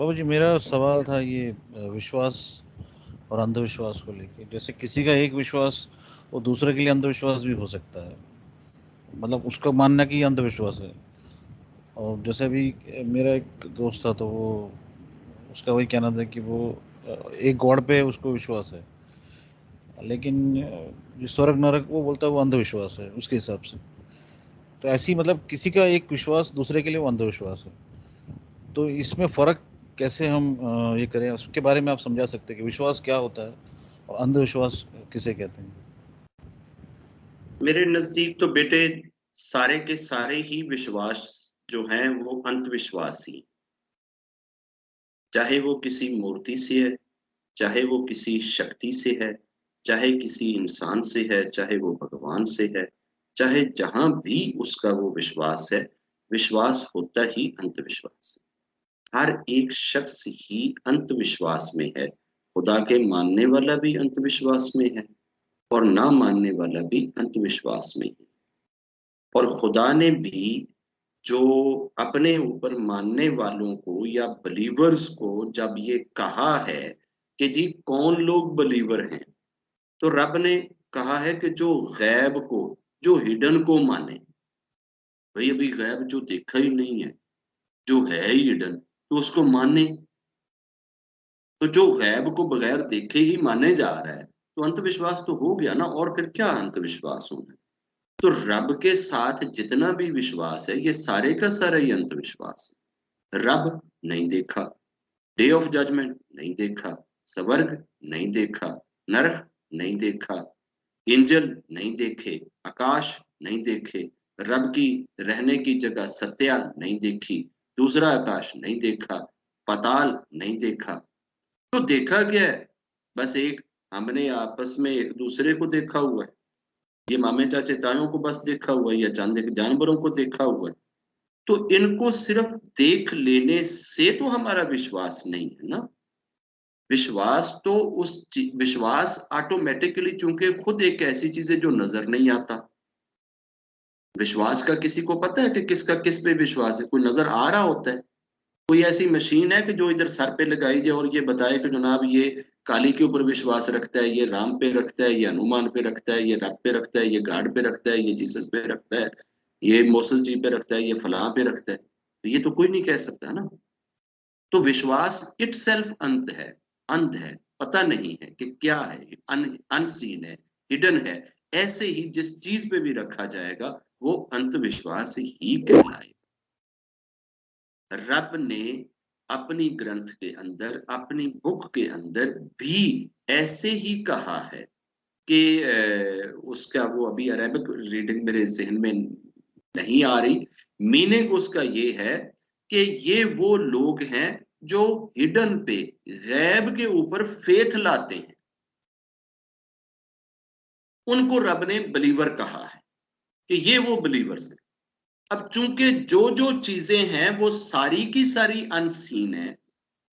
बाबू जी, मेरा सवाल था ये विश्वास और अंधविश्वास को लेके। जैसे किसी का एक विश्वास वो दूसरे के लिए अंधविश्वास भी हो सकता है, मतलब उसका मानना कि ये अंधविश्वास है। और जैसे अभी मेरा एक दोस्त था, तो वो उसका वही कहना था कि वो एक गॉड पे उसको विश्वास है, लेकिन जो स्वर्ग नरक वो बोलता है वो अंधविश्वास है उसके हिसाब से। तो ऐसी मतलब किसी का एक विश्वास दूसरे के लिए वो अंधविश्वास है। तो इसमें फर्क कैसे हम ये करें, उसके बारे में आप समझा सकते हैं कि विश्वास क्या होता है और अंधविश्वास किसे कहते हैं? मेरे नजदीक तो बेटे सारे के सारे ही विश्वास जो हैं वो अंधविश्वास ही। चाहे वो किसी मूर्ति से है, चाहे वो किसी शक्ति से है, चाहे किसी इंसान से है, चाहे वो भगवान से है, चाहे जहां भी उसका वो विश्वास है, विश्वास होता ही अंधविश्वास है। हर एक शख्स ही अंधविश्वास में है। खुदा के मानने वाला भी अंधविश्वास में है और ना मानने वाला भी अंधविश्वास में है। और खुदा ने भी जो अपने ऊपर मानने वालों को या बिलीवर्स को जब ये कहा है कि जी कौन लोग बिलीवर हैं, तो रब ने कहा है कि जो गैब को, जो हिडन को माने। भाई अभी गैब जो देखा ही नहीं है, जो है ही हिडन, तो उसको माने। तो जो गैब को बगैर देखे ही माने जा रहा है, तो अंधविश्वास तो हो गया ना। और फिर क्या अंधविश्वास होना है? तो रब के साथ जितना भी विश्वास है, ये सारे का सारा ही अंधविश्वास है। रब नहीं देखा, डे ऑफ जजमेंट नहीं देखा, स्वर्ग नहीं देखा, नरक नहीं देखा, एंजल नहीं देखे, आकाश नहीं देखे, रब की रहने की जगह सत्या नहीं देखी, दूसरा आकाश नहीं देखा, पाताल नहीं देखा। तो देखा क्या है? बस एक हमने आपस में एक दूसरे को देखा हुआ है। ये मामे चाचे तायों को बस देखा हुआ है, या चंद एक जानवरों को देखा हुआ है। तो इनको सिर्फ देख लेने से तो हमारा विश्वास नहीं है ना। विश्वास तो विश्वास ऑटोमेटिकली, चूंकि खुद एक ऐसी चीज है जो नजर नहीं आता। विश्वास का किसी को पता है कि किसका किस पे विश्वास है? कोई नजर आ रहा होता है? कोई ऐसी मशीन है कि जो इधर सर पे लगाई जाए और ये बताए कि जनाब ये काली के ऊपर विश्वास रखता है, ये राम पे रखता है, ये हनुमान पे रखता है, ये रब पे रखता है, ये गॉड पे रखता है, ये जीसस पे रखता है, ये मोसेस जी पे रखता है, ये फलां पे रखता है? तो ये तो कोई नहीं कह सकता ना। तो विश्वास इट सेल्फ अंत है, अंध है, पता नहीं है कि क्या है, अनसीन है, हिडन है। ऐसे ही जिस चीज पे भी रखा जाएगा वो अंधविश्वास ही कहलाएगा। रब ने अपनी ग्रंथ के अंदर, अपनी बुक के अंदर भी ऐसे ही कहा है कि उसका वो अभी अरेबिक रीडिंग मेरे जहन में नहीं आ रही। मीनिंग उसका ये है कि ये वो लोग हैं जो हिडन पे, गैब के ऊपर फेथ लाते हैं। उनको रब ने बिलीवर कहा है कि ये वो बिलीवर्स हैं। अब चूंकि जो जो चीजें हैं वो सारी की सारी अनसीन है,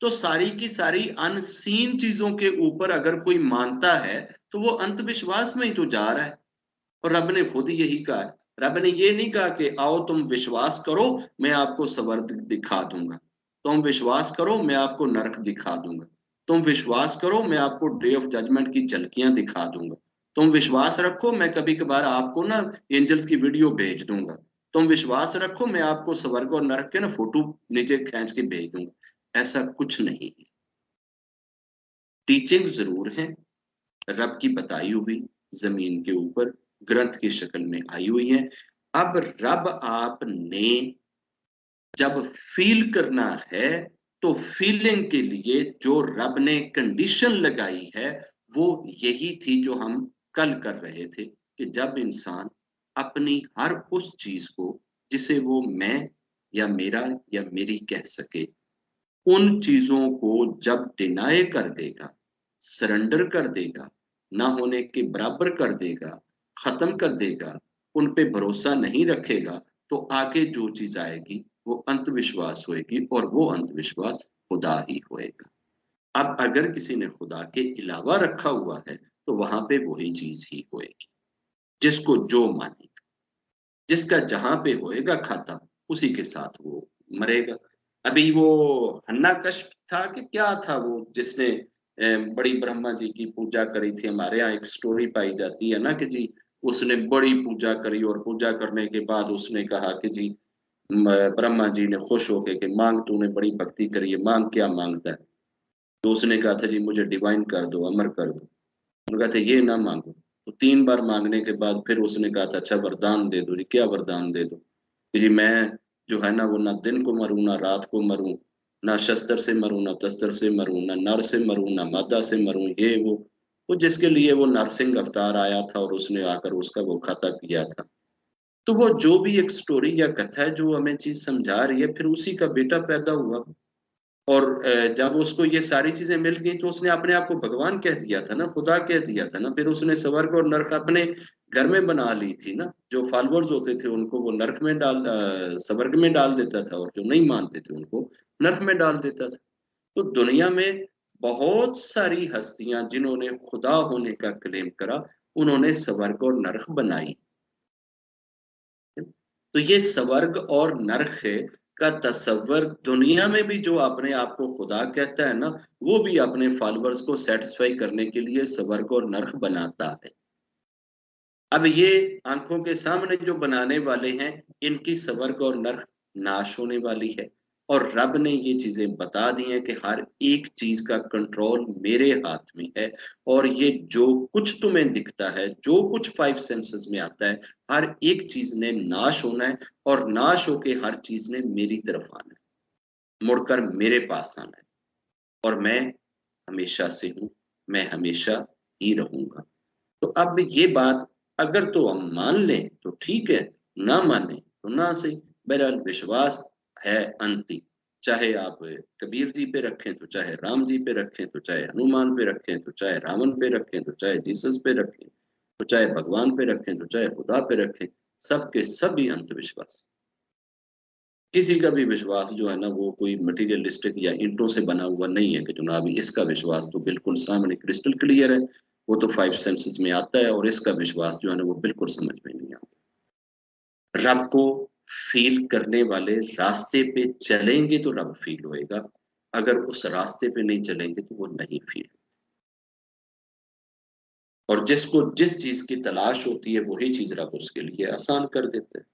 तो सारी की सारी अनसीन चीजों के ऊपर अगर कोई मानता है तो वो अंधविश्वास में ही तो जा रहा है। और रब ने खुद यही कहा है। रब ने ये नहीं कहा कि आओ तुम विश्वास करो, मैं आपको स्वर्ग दिखा दूंगा। तुम विश्वास करो, मैं आपको नरक दिखा दूंगा। तुम विश्वास करो, मैं आपको डे ऑफ जजमेंट की झलकियां दिखा दूंगा। तुम विश्वास रखो, मैं कभी कभार आपको ना एंजल्स की वीडियो भेज दूंगा। तुम विश्वास रखो, मैं आपको स्वर्ग और नरक के ना फोटो नीचे खींच के भेज दूंगा। ऐसा कुछ नहीं है। टीचिंग जरूर है, रब की बताई हुई, जमीन के ऊपर ग्रंथ की शक्ल में आई हुई है। अब रब आपने जब फील करना है, तो फीलिंग के लिए जो रब ने कंडीशन लगाई है वो यही थी जो हम कल कर रहे थे, कि जब इंसान अपनी हर उस चीज को जिसे वो मैं या मेरा या मेरी कह सके, उन चीजों को जब डिनाई कर देगा, सरेंडर कर देगा, ना होने के बराबर कर देगा, खत्म कर देगा, उन पे भरोसा नहीं रखेगा, तो आगे जो चीज आएगी वो अंधविश्वास होएगी, और वो अंधविश्वास खुदा ही होएगा। अब अगर किसी ने खुदा के अलावा रखा हुआ है तो वहां पे वही चीज ही होएगी। जिसको जो मानेगा, जिसका जहां पे होएगा खाता, उसी के साथ वो मरेगा। अभी वो हन्नाकश्यप था कि क्या था वो, जिसने बड़ी ब्रह्मा जी की पूजा करी थी। हमारे यहाँ एक स्टोरी पाई जाती है ना कि जी उसने बड़ी पूजा करी और पूजा करने के बाद उसने कहा कि जी ब्रह्मा जी ने खुश होके कि मांग, तूने बड़ी भक्ति करी है, मांग, क्या मांगता है। तो उसने कहा था जी मुझे डिवाइन कर दो, अमर कर दो। उन्होंने कहा था ये ना मांगो। तो 3 बार मांगने के बाद फिर उसने कहा था अच्छा वरदान दे दो जी, क्या वरदान दे दो कि जी मैं जो है ना वो ना दिन को मरूं ना रात को मरूं, ना शस्त्र से मरूं ना तस्त्र से मरूं, ना नर से मरूं ना मादा से मरूं, ये वो जिसके लिए वो नरसिंह अवतार आया था और उसने आकर उसका वो खाता किया था। तो वो जो भी एक स्टोरी या कथा है जो हमें चीज समझा रही है, फिर उसी का बेटा पैदा हुआ। और जब उसको ये सारी चीजें मिल गई तो उसने अपने आप को भगवान कह दिया था ना, खुदा कह दिया था ना। फिर उसने स्वर्ग और नरक अपने घर में बना ली थी ना। जो फॉलोअर्स होते थे उनको वो नरक में स्वर्ग में डाल देता था, और जो नहीं मानते थे उनको नरक में डाल देता था। तो दुनिया में बहुत सारी हस्तियां जिन्होंने खुदा होने का क्लेम करा, उन्होंने स्वर्ग और नरक बनाई। तो ये स्वर्ग और नरक है का तस्वर दुनिया में भी जो अपने आप को खुदा कहता है ना, वो भी अपने फॉलोअर्स को सेटिस्फाई करने के लिए स्वर्ग और नरक बनाता है। अब ये आंखों के सामने जो बनाने वाले हैं, इनकी स्वर्ग और नरक नाश होने वाली है। और रब ने ये चीजें बता दी हैं कि हर एक चीज का कंट्रोल मेरे हाथ में है। और ये जो कुछ तुम्हें दिखता है, जो कुछ 5 सेंसेस में आता है, हर एक चीज ने नाश होना है। और नाश होके हर चीज ने मेरी तरफ आना है, मुड़कर मेरे पास आना है। और मैं हमेशा से हूं, मैं हमेशा ही रहूंगा। तो अब ये बात अगर तो हम मान लें तो ठीक है, ना माने तो ना सही। बहरहाल विश्वास है अंतिम। चाहे आप कबीर जी पे रखें, तो चाहे राम जी पे रखें, तो चाहे हनुमान पे रखें, तो चाहे रावण पे रखें, तो चाहे जीसस पे रखें, तो चाहे भगवान पे रखें, तो चाहे खुदा पे रखें, सबके सभी अंधविश्वास। किसी का भी विश्वास जो है ना वो कोई मटेरियलिस्टिक या ईंटों से बना हुआ नहीं है कि जनाब इसका विश्वास तो बिल्कुल सामने क्रिस्टल क्लियर है, वो तो 5 सेंसेस में आता है। और इसका विश्वास जो है ना वो बिल्कुल समझ में नहीं आता। रब को फील करने वाले रास्ते पे चलेंगे तो रब फील होएगा, अगर उस रास्ते पे नहीं चलेंगे तो वो नहीं फील। और जिसको जिस चीज की तलाश होती है वही चीज रब उसके लिए आसान कर देते हैं।